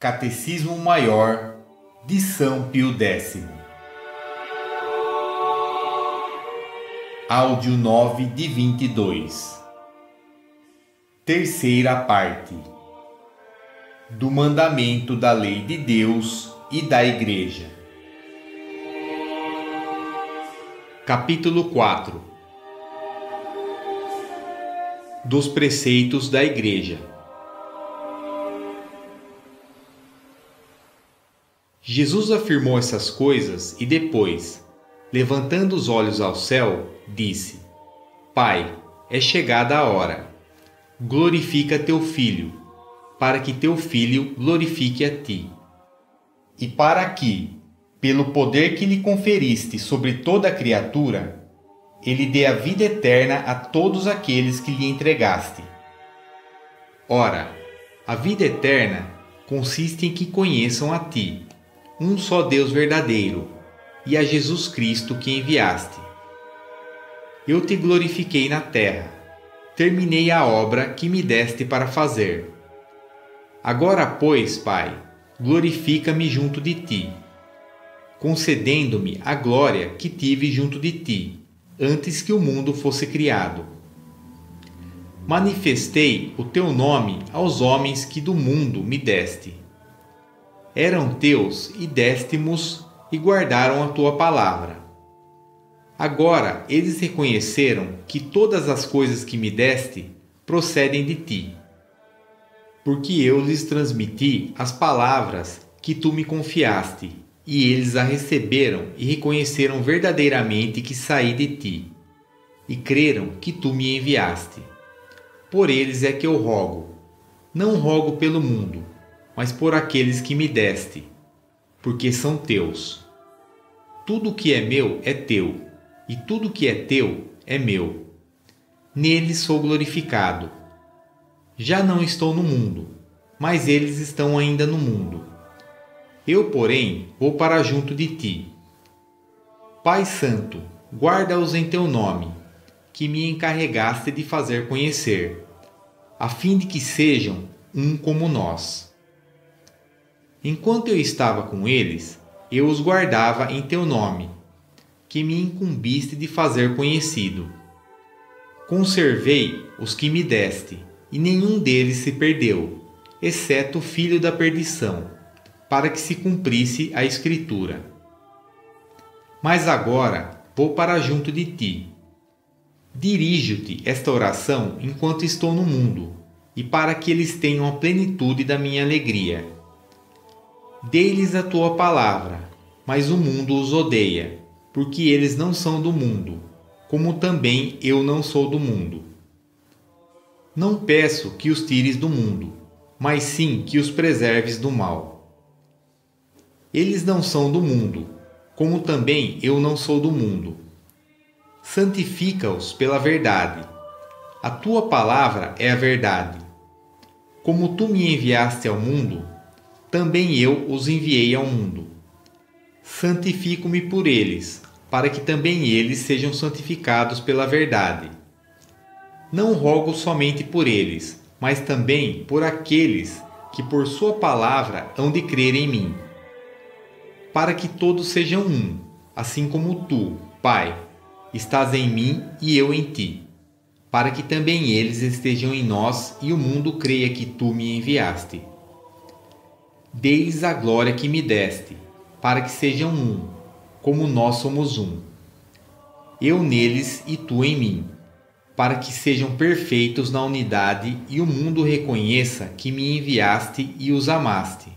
Catecismo Maior de São Pio X. Áudio 9 de 22. Terceira parte. Do mandamento da lei de Deus e da Igreja. Capítulo 4. Dos preceitos da Igreja. Jesus afirmou essas coisas e depois, levantando os olhos ao céu, disse: Pai, é chegada a hora. Glorifica teu Filho, para que teu Filho glorifique a ti. E para que, pelo poder que lhe conferiste sobre toda a criatura, ele dê a vida eterna a todos aqueles que lhe entregaste. Ora, a vida eterna consiste em que conheçam a ti, um só Deus verdadeiro, e a Jesus Cristo que enviaste. Eu te glorifiquei na terra, terminei a obra que me deste para fazer. Agora, pois, Pai, glorifica-me junto de ti, concedendo-me a glória que tive junto de ti, antes que o mundo fosse criado. Manifestei o teu nome aos homens que do mundo me deste. Eram teus e deste-mos e guardaram a tua palavra. Agora eles reconheceram que todas as coisas que me deste procedem de ti, porque eu lhes transmiti as palavras que tu me confiaste, e eles a receberam e reconheceram verdadeiramente que saí de ti, e creram que tu me enviaste. Por eles é que eu rogo. Não rogo pelo mundo, mas por aqueles que me deste, porque são teus. Tudo o que é meu é teu, e tudo o que é teu é meu. Neles sou glorificado. Já não estou no mundo, mas eles estão ainda no mundo. Eu, porém, vou para junto de ti. Pai Santo, guarda-os em teu nome, que me encarregaste de fazer conhecer, a fim de que sejam um como nós. Enquanto eu estava com eles, eu os guardava em teu nome, que me incumbiste de fazer conhecido. Conservei os que me deste, e nenhum deles se perdeu, exceto o filho da perdição, para que se cumprisse a Escritura. Mas agora vou para junto de ti. Dirijo-te esta oração enquanto estou no mundo, e para que eles tenham a plenitude da minha alegria. Dei-lhes a tua palavra, mas o mundo os odeia, porque eles não são do mundo, como também eu não sou do mundo. Não peço que os tires do mundo, mas sim que os preserves do mal. Eles não são do mundo, como também eu não sou do mundo. Santifica-os pela verdade. A tua palavra é a verdade. Como tu me enviaste ao mundo, também eu os enviei ao mundo. Santifico-me por eles, para que também eles sejam santificados pela verdade. Não rogo somente por eles, mas também por aqueles que por sua palavra hão de crer em mim, para que todos sejam um, assim como tu, Pai, estás em mim e eu em ti, para que também eles estejam em nós e o mundo creia que tu me enviaste. Dei-lhes a glória que me deste, para que sejam um, como nós somos um. Eu neles e tu em mim, para que sejam perfeitos na unidade e o mundo reconheça que me enviaste e os amaste,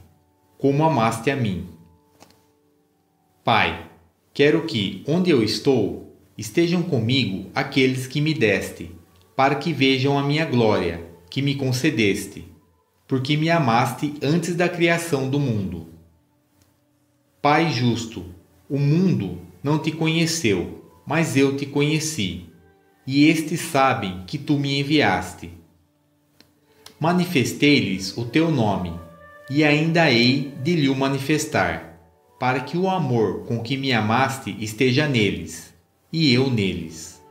como amaste a mim. Pai, quero que, onde eu estou, estejam comigo aqueles que me deste, para que vejam a minha glória, que me concedeste, porque me amaste antes da criação do mundo. Pai justo, o mundo não te conheceu, mas eu te conheci, e estes sabem que tu me enviaste. Manifestei-lhes o teu nome, e ainda hei de lhe o manifestar, para que o amor com que me amaste esteja neles, e eu neles.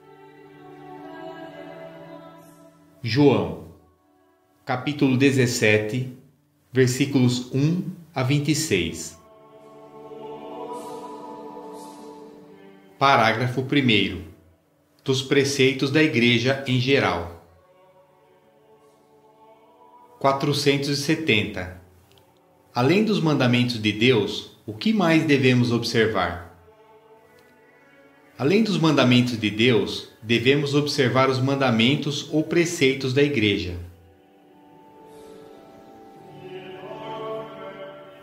João, capítulo 17, versículos 1 a 26. Parágrafo 1º. Dos preceitos da Igreja em geral. 470. Além dos mandamentos de Deus, o que mais devemos observar? Além dos mandamentos de Deus, devemos observar os mandamentos ou preceitos da Igreja.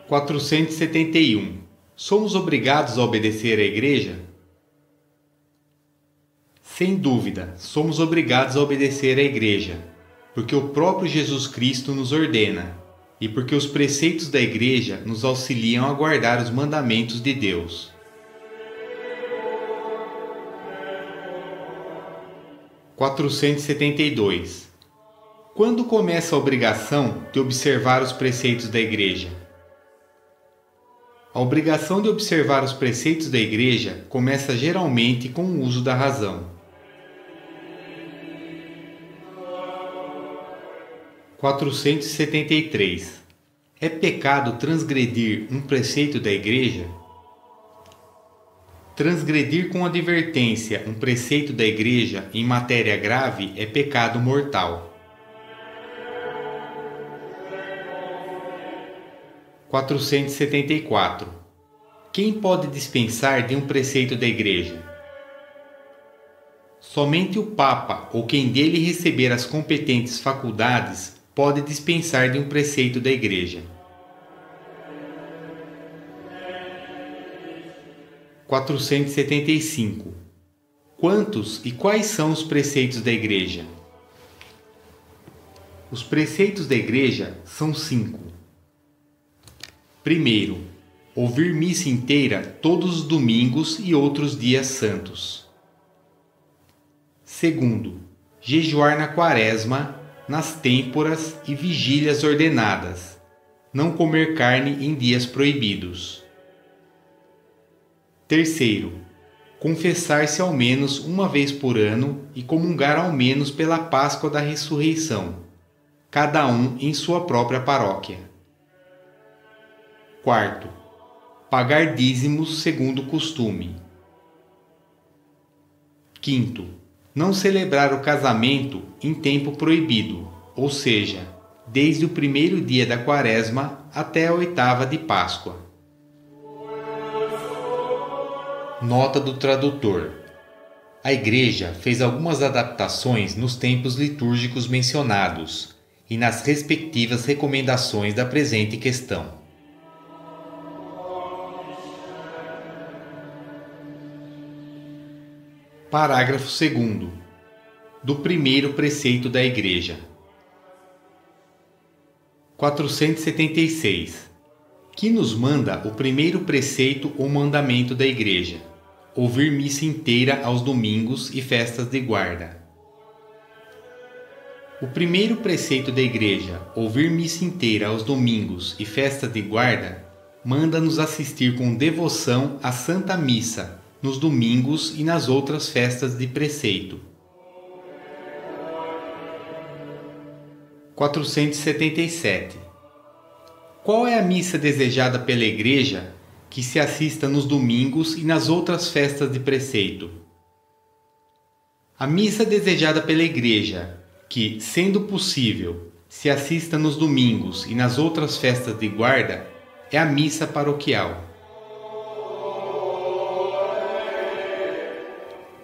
471. Somos obrigados a obedecer à Igreja? Sem dúvida, somos obrigados a obedecer à Igreja, porque o próprio Jesus Cristo nos ordena, e porque os preceitos da Igreja nos auxiliam a guardar os mandamentos de Deus. 472. Quando começa a obrigação de observar os preceitos da Igreja? A obrigação de observar os preceitos da Igreja começa geralmente com o uso da razão. 473. É pecado transgredir um preceito da Igreja? Transgredir com advertência um preceito da Igreja em matéria grave é pecado mortal. 474. Quem pode dispensar de um preceito da Igreja? Somente o Papa ou quem dele receber as competentes faculdades pode dispensar de um preceito da Igreja. 475. Quantos e quais são os preceitos da Igreja? Os preceitos da Igreja são 5. Primeiro, ouvir missa inteira todos os domingos e outros dias santos. Segundo, jejuar na quaresma, nas têmporas e vigílias ordenadas. Não comer carne em dias proibidos. Terceiro, confessar-se ao menos uma vez por ano e comungar ao menos pela Páscoa da Ressurreição, cada um em sua própria paróquia. Quarto, pagar dízimos segundo o costume. Quinto, não celebrar o casamento em tempo proibido, ou seja, desde o primeiro dia da quaresma até a 8ª de Páscoa. Nota do tradutor. A Igreja fez algumas adaptações nos tempos litúrgicos mencionados e nas respectivas recomendações da presente questão. Parágrafo 2º. Do primeiro preceito da Igreja. 476. Que nos manda o primeiro preceito ou mandamento da Igreja? Ouvir missa inteira aos domingos e festas de guarda. O primeiro preceito da Igreja, ouvir missa inteira aos domingos e festas de guarda, manda-nos assistir com devoção à Santa Missa, nos domingos e nas outras festas de preceito. 477. Qual é a missa desejada pela Igreja que se assista nos domingos e nas outras festas de preceito? A missa desejada pela Igreja que, sendo possível, se assista nos domingos e nas outras festas de guarda é a missa paroquial.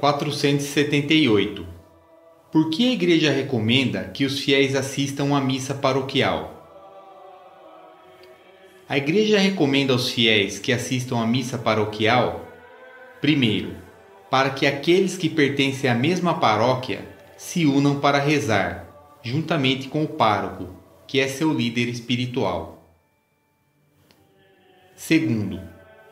478. Por que a Igreja recomenda que os fiéis assistam à missa paroquial? A Igreja recomenda aos fiéis que assistam à missa paroquial, primeiro, para que aqueles que pertencem à mesma paróquia se unam para rezar, juntamente com o pároco, que é seu líder espiritual. Segundo,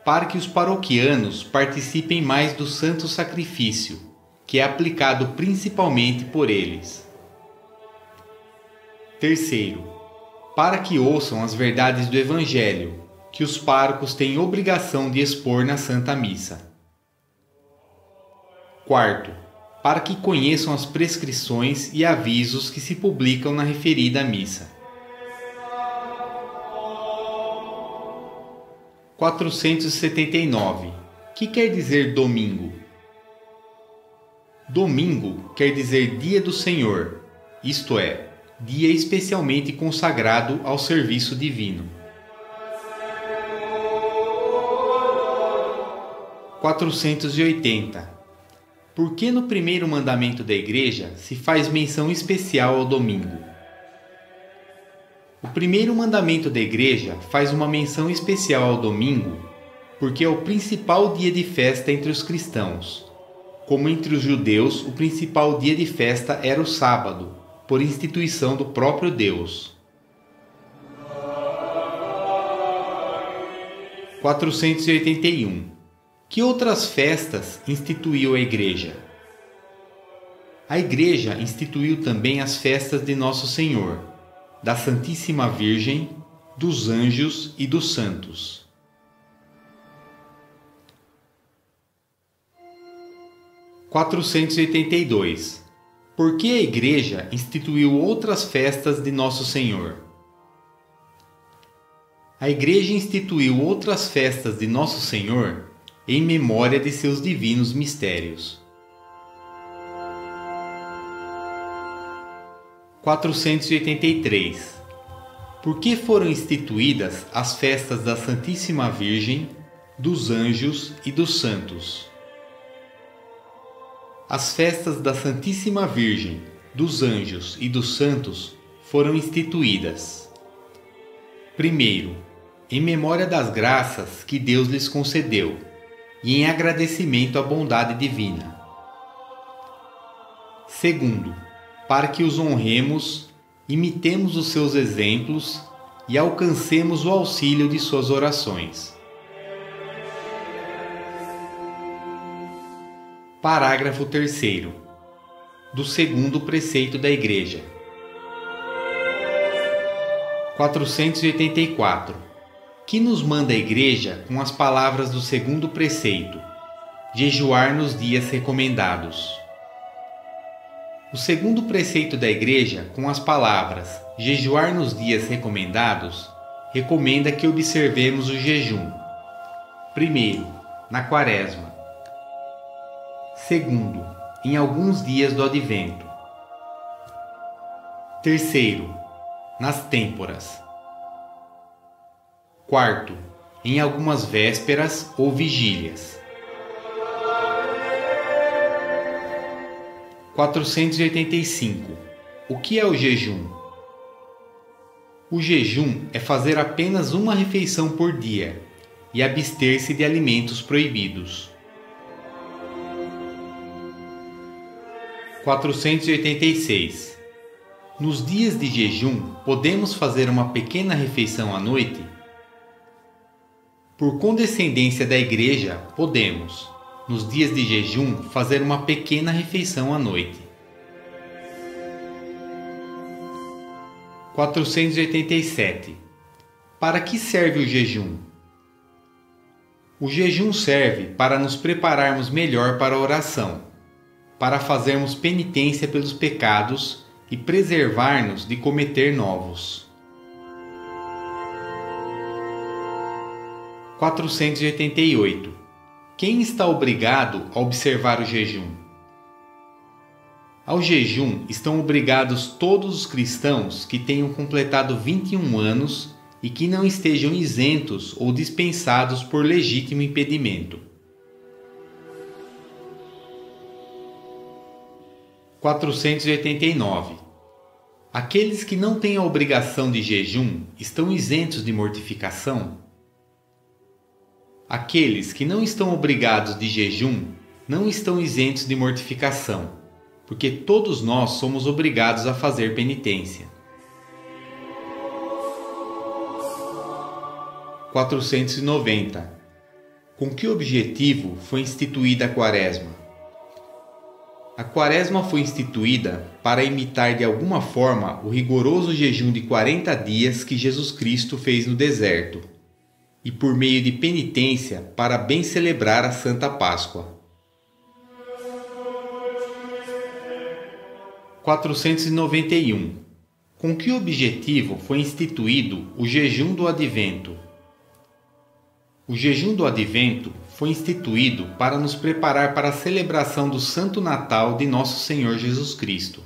para que os paroquianos participem mais do santo sacrifício, que é aplicado principalmente por eles. Terceiro, para que ouçam as verdades do Evangelho, que os párocos têm obrigação de expor na Santa Missa. Quarto, para que conheçam as prescrições e avisos que se publicam na referida missa. 479. Que quer dizer domingo? Domingo quer dizer dia do Senhor, isto é, dia especialmente consagrado ao serviço divino. 480. Por que no primeiro mandamento da Igreja se faz menção especial ao domingo? O primeiro mandamento da Igreja faz uma menção especial ao domingo porque é o principal dia de festa entre os cristãos. Como entre os judeus, o principal dia de festa era o sábado, por instituição do próprio Deus. 481. Que outras festas instituiu a Igreja? A Igreja instituiu também as festas de Nosso Senhor, da Santíssima Virgem, dos anjos e dos santos. 482. Por que a Igreja instituiu outras festas de Nosso Senhor? A Igreja instituiu outras festas de Nosso Senhor em memória de seus divinos mistérios. 483. Por que foram instituídas as festas da Santíssima Virgem, dos anjos e dos santos? As festas da Santíssima Virgem, dos anjos e dos santos foram instituídas. Primeiro, em memória das graças que Deus lhes concedeu e em agradecimento à bondade divina. Segundo, para que os honremos, imitemos os seus exemplos e alcancemos o auxílio de suas orações. Parágrafo 3º. Do segundo preceito da Igreja. 484. Que nos manda a Igreja com as palavras do segundo preceito: jejuar nos dias recomendados. O segundo preceito da Igreja, com as palavras jejuar nos dias recomendados, recomenda que observemos o jejum. Primeiro, na Quaresma. Segundo, em alguns dias do Advento. Terceiro, nas têmporas. Quarto, em algumas vésperas ou vigílias. 485. O que é o jejum? O jejum é fazer apenas uma refeição por dia e abster-se de alimentos proibidos. 486. Nos dias de jejum, podemos fazer uma pequena refeição à noite? Por condescendência da Igreja, podemos, nos dias de jejum, fazer uma pequena refeição à noite. 487. Para que serve o jejum? O jejum serve para nos prepararmos melhor para a oração, para fazermos penitência pelos pecados e preservar-nos de cometer novos. 488. Quem está obrigado a observar o jejum? Ao jejum estão obrigados todos os cristãos que tenham completado 21 anos e que não estejam isentos ou dispensados por legítimo impedimento. 489. Aqueles que não têm a obrigação de jejum estão isentos de mortificação? Aqueles que não estão obrigados de jejum não estão isentos de mortificação, porque todos nós somos obrigados a fazer penitência. 490. Com que objetivo foi instituída a Quaresma? A Quaresma foi instituída para imitar de alguma forma o rigoroso jejum de 40 dias que Jesus Cristo fez no deserto, e por meio de penitência para bem celebrar a Santa Páscoa. 491. Com que objetivo foi instituído o jejum do Advento? O jejum do Advento foi instituído para nos preparar para a celebração do Santo Natal de Nosso Senhor Jesus Cristo.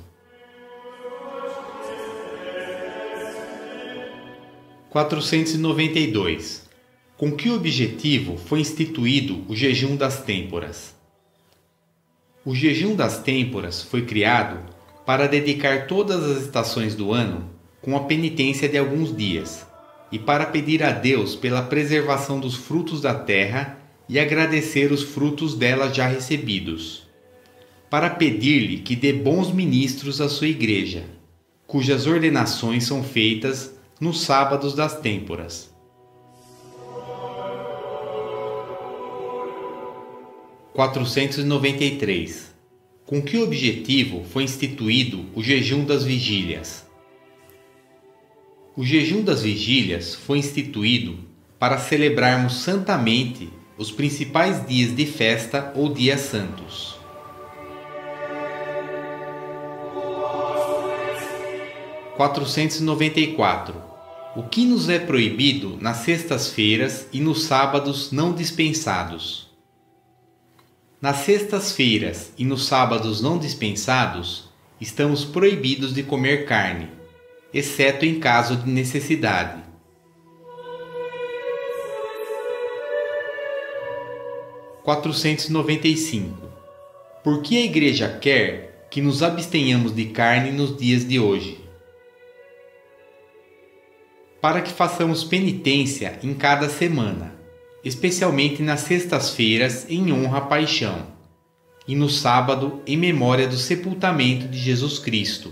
492. Com que objetivo foi instituído o jejum das têmporas? O jejum das têmporas foi criado para dedicar todas as estações do ano com a penitência de alguns dias e para pedir a Deus pela preservação dos frutos da terra e agradecer os frutos dela já recebidos. Para pedir-lhe que dê bons ministros à sua igreja, cujas ordenações são feitas nos sábados das têmporas. 493. Com que objetivo foi instituído o jejum das vigílias? O jejum das vigílias foi instituído para celebrarmos santamente os principais dias de festa ou dias santos. 494. O que nos é proibido nas sextas-feiras e nos sábados não dispensados? Nas sextas-feiras e nos sábados não dispensados, estamos proibidos de comer carne, exceto em caso de necessidade. 495. Por que a Igreja quer que nos abstenhamos de carne nos dias de hoje? Para que façamos penitência em cada semana, especialmente nas sextas-feiras em honra à paixão, e no sábado em memória do sepultamento de Jesus Cristo,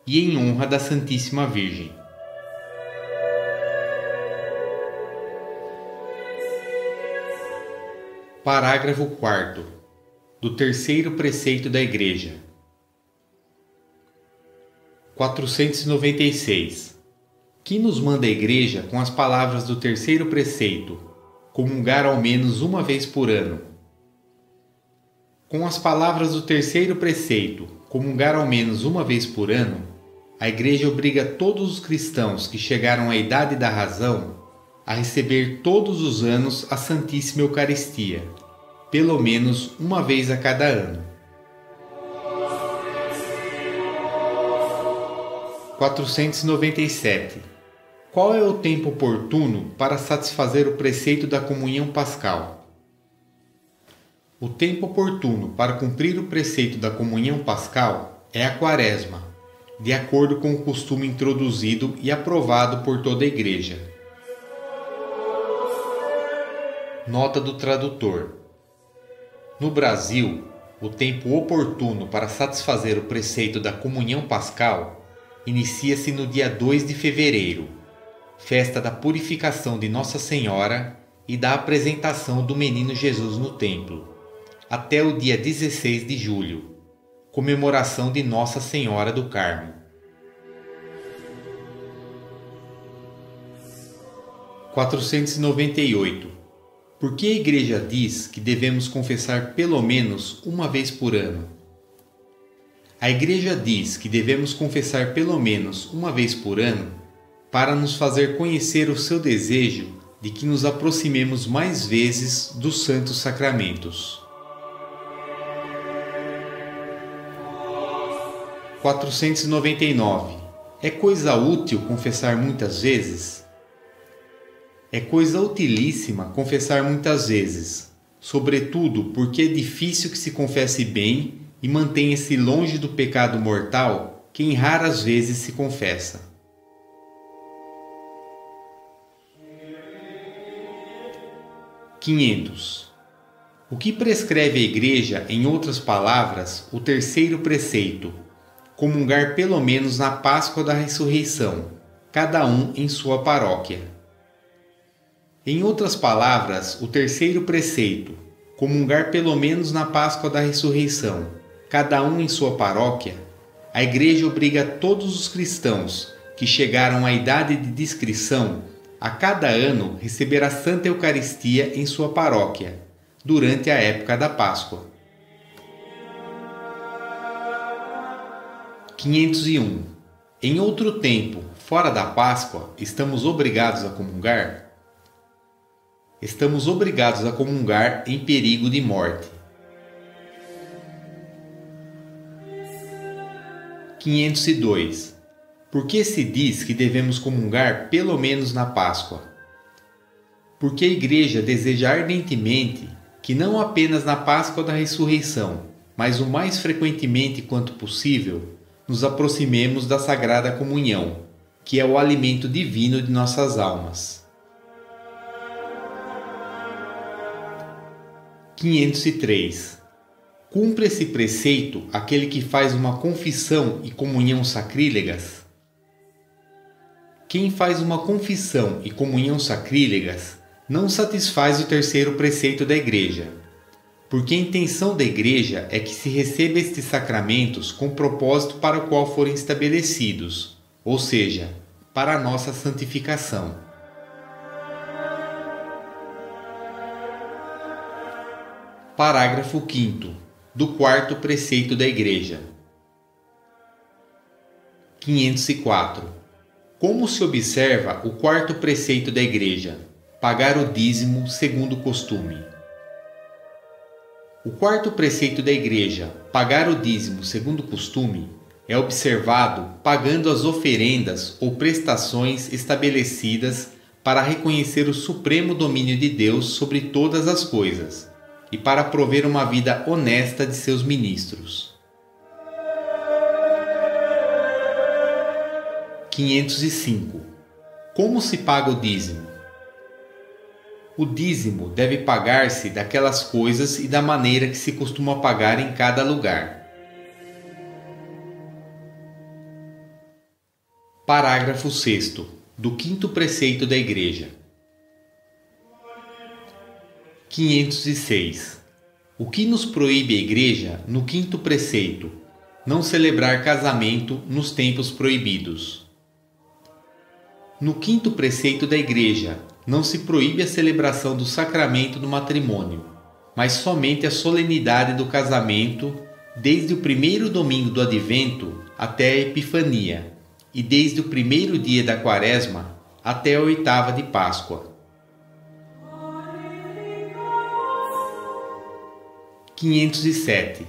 e em honra da Santíssima Virgem. Parágrafo 4º. Do terceiro preceito da Igreja. 496. Que nos manda a Igreja com as palavras do terceiro preceito, comungar ao menos uma vez por ano? Com as palavras do terceiro preceito, comungar ao menos uma vez por ano, a Igreja obriga todos os cristãos que chegaram à idade da razão a receber todos os anos a Santíssima Eucaristia, pelo menos uma vez a cada ano. 497. Qual é o tempo oportuno para satisfazer o preceito da comunhão pascal? O tempo oportuno para cumprir o preceito da comunhão pascal é a Quaresma, de acordo com o costume introduzido e aprovado por toda a Igreja. Nota do tradutor. No Brasil, o tempo oportuno para satisfazer o preceito da comunhão pascal inicia-se no dia 2 de fevereiro, festa da purificação de Nossa Senhora e da apresentação do Menino Jesus no templo, até o dia 16 de julho, comemoração de Nossa Senhora do Carmo. 498. Por que a Igreja diz que devemos confessar pelo menos uma vez por ano? A Igreja diz que devemos confessar pelo menos uma vez por ano para nos fazer conhecer o seu desejo de que nos aproximemos mais vezes dos santos sacramentos. 499. É coisa útil confessar muitas vezes? É coisa utilíssima confessar muitas vezes, sobretudo porque é difícil que se confesse bem e mantenha-se longe do pecado mortal quem raras vezes se confessa. 500. O que prescreve a Igreja, em outras palavras, o terceiro preceito, comungar pelo menos na Páscoa da Ressurreição, cada um em sua paróquia? Em outras palavras, o terceiro preceito, comungar pelo menos na Páscoa da Ressurreição, cada um em sua paróquia, a Igreja obriga todos os cristãos que chegaram à idade de discrição a cada ano receber a Santa Eucaristia em sua paróquia, durante a época da Páscoa. 501. Em outro tempo, fora da Páscoa, estamos obrigados a comungar? estamos obrigados a comungar em perigo de morte. 502. Por que se diz que devemos comungar pelo menos na Páscoa? Porque a Igreja deseja ardentemente que não apenas na Páscoa da Ressurreição, mas o mais frequentemente quanto possível, nos aproximemos da Sagrada Comunhão, que é o alimento divino de nossas almas. 503. Cumpre esse preceito aquele que faz uma confissão e comunhão sacrílegas? Quem faz uma confissão e comunhão sacrílegas não satisfaz o terceiro preceito da Igreja, porque a intenção da Igreja é que se receba estes sacramentos com o propósito para o qual forem estabelecidos, ou seja, para a nossa santificação. Parágrafo 5º do quarto preceito da Igreja. 504. Como se observa o quarto preceito da Igreja? Pagar o dízimo segundo o costume. O quarto preceito da Igreja, pagar o dízimo segundo o costume, é observado pagando as oferendas ou prestações estabelecidas para reconhecer o supremo domínio de Deus sobre todas as coisas e para prover uma vida honesta de seus ministros. 505. Como se paga o dízimo? O dízimo deve pagar-se daquelas coisas e da maneira que se costuma pagar em cada lugar. Parágrafo 6º do quinto preceito da Igreja. 506. O que nos proíbe a Igreja no quinto preceito? Não celebrar casamento nos tempos proibidos. No quinto preceito da Igreja, não se proíbe a celebração do sacramento do matrimônio, mas somente a solenidade do casamento desde o primeiro domingo do Advento até a Epifania e desde o primeiro dia da Quaresma até a oitava de Páscoa. 507.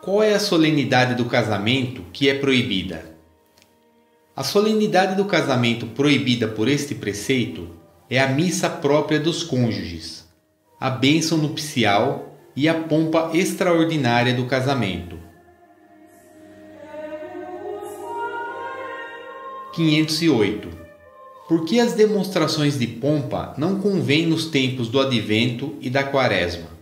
Qual é a solenidade do casamento que é proibida? A solenidade do casamento proibida por este preceito é a missa própria dos cônjuges, a bênção nupcial e a pompa extraordinária do casamento. 508. Por que as demonstrações de pompa não convêm nos tempos do Advento e da Quaresma?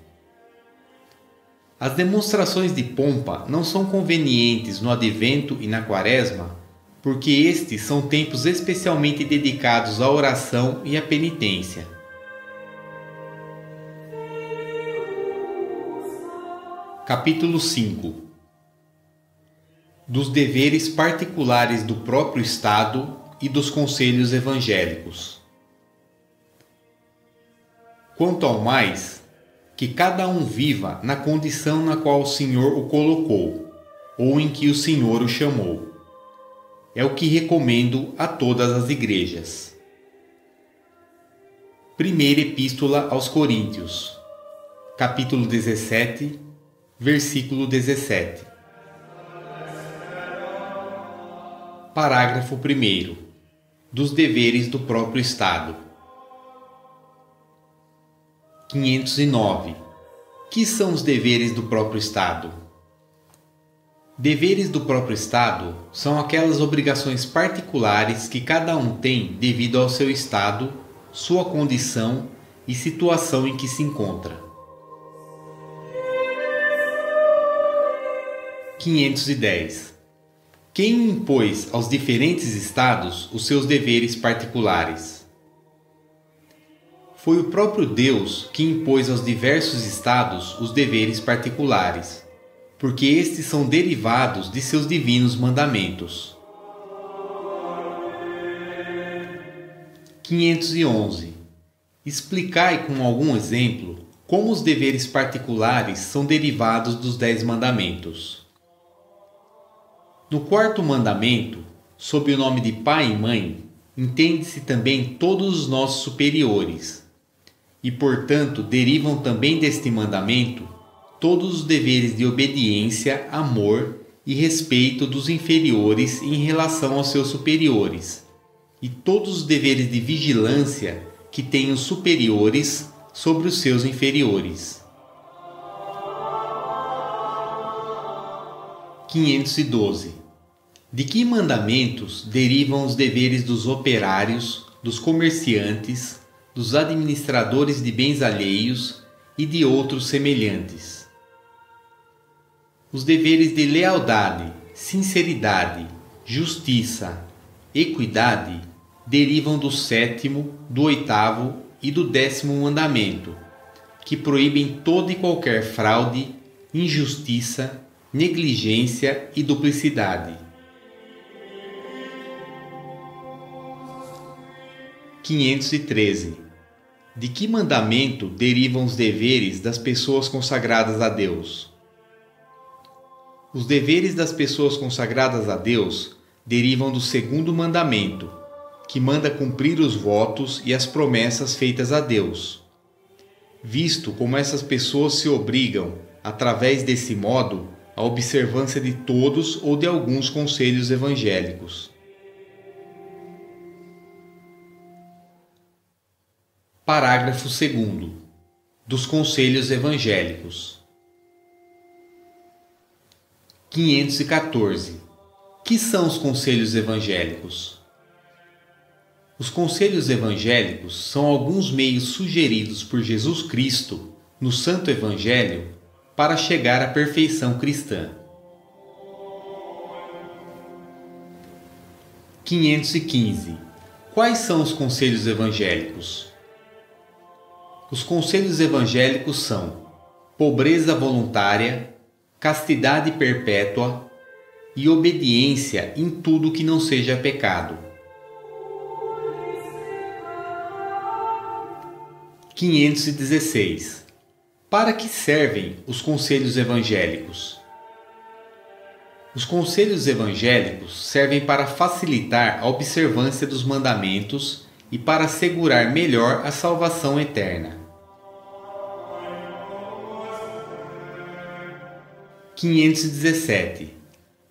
As demonstrações de pompa não são convenientes no Advento e na Quaresma, porque estes são tempos especialmente dedicados à oração e à penitência. Capítulo 5. Dos deveres particulares do próprio Estado e dos conselhos evangélicos. Quanto ao mais, que cada um viva na condição na qual o Senhor o colocou, ou em que o Senhor o chamou. É o que recomendo a todas as igrejas. Primeira Epístola aos Coríntios, capítulo 17, versículo 17. Parágrafo 1º. Dos deveres do próprio Estado. 509. Que são os deveres do próprio Estado? Deveres do próprio Estado são aquelas obrigações particulares que cada um tem devido ao seu estado, sua condição e situação em que se encontra. 510. Quem impôs aos diferentes estados os seus deveres particulares? Foi o próprio Deus que impôs aos diversos estados os deveres particulares, porque estes são derivados de seus divinos mandamentos. 511. Explicai com algum exemplo como os deveres particulares são derivados dos 10 mandamentos. No quarto mandamento, sob o nome de pai e mãe, entende-se também todos os nossos superiores. e portanto derivam também deste mandamento todos os deveres de obediência, amor e respeito dos inferiores em relação aos seus superiores, e todos os deveres de vigilância que têm os superiores sobre os seus inferiores. 512. De que mandamentos derivam os deveres dos operários, dos comerciantes, dos administradores de bens alheios e de outros semelhantes? Os deveres de lealdade, sinceridade, justiça, equidade derivam do 7º, do 8º e do 10º mandamento, que proíbem toda e qualquer fraude, injustiça, negligência e duplicidade. 513. De que mandamento derivam os deveres das pessoas consagradas a Deus? Os deveres das pessoas consagradas a Deus derivam do 2º mandamento, que manda cumprir os votos e as promessas feitas a Deus. Visto como essas pessoas se obrigam, através desse modo, à observância de todos ou de alguns conselhos evangélicos. Parágrafo 2º. Dos conselhos evangélicos. 514. Que são os conselhos evangélicos? Os conselhos evangélicos são alguns meios sugeridos por Jesus Cristo no Santo Evangelho para chegar à perfeição cristã. 515. Quais são os conselhos evangélicos? Os conselhos evangélicos são pobreza voluntária, castidade perpétua e obediência em tudo que não seja pecado. 516. Para que servem os conselhos evangélicos? Os conselhos evangélicos servem para facilitar a observância dos mandamentos e para assegurar melhor a salvação eterna. 517.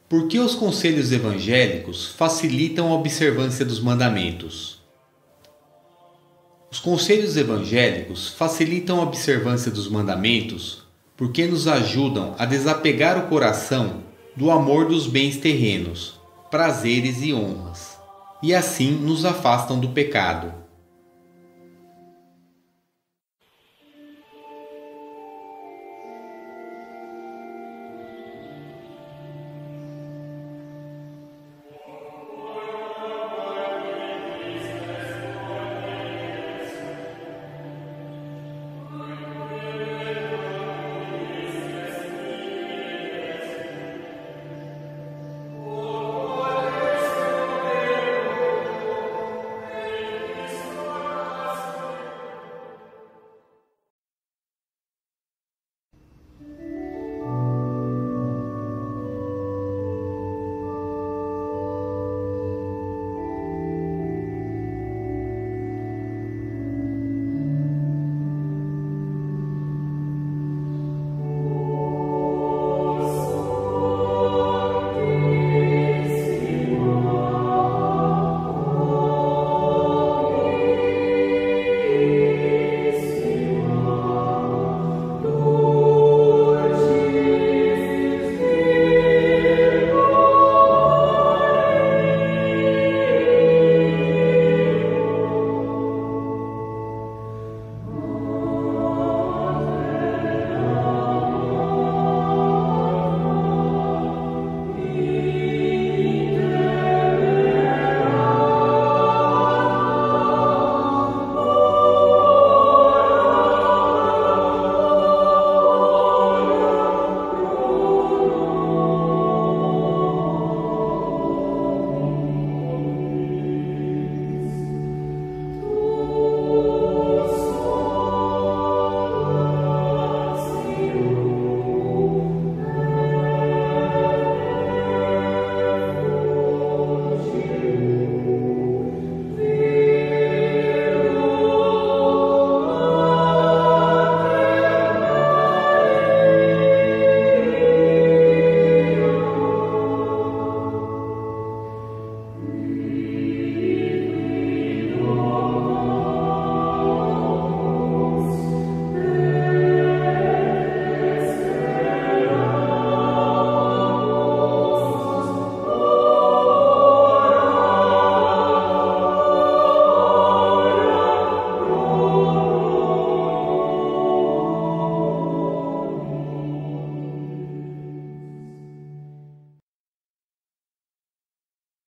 Por que os conselhos evangélicos facilitam a observância dos mandamentos? Os conselhos evangélicos facilitam a observância dos mandamentos porque nos ajudam a desapegar o coração do amor dos bens terrenos, prazeres e honras, e assim nos afastam do pecado.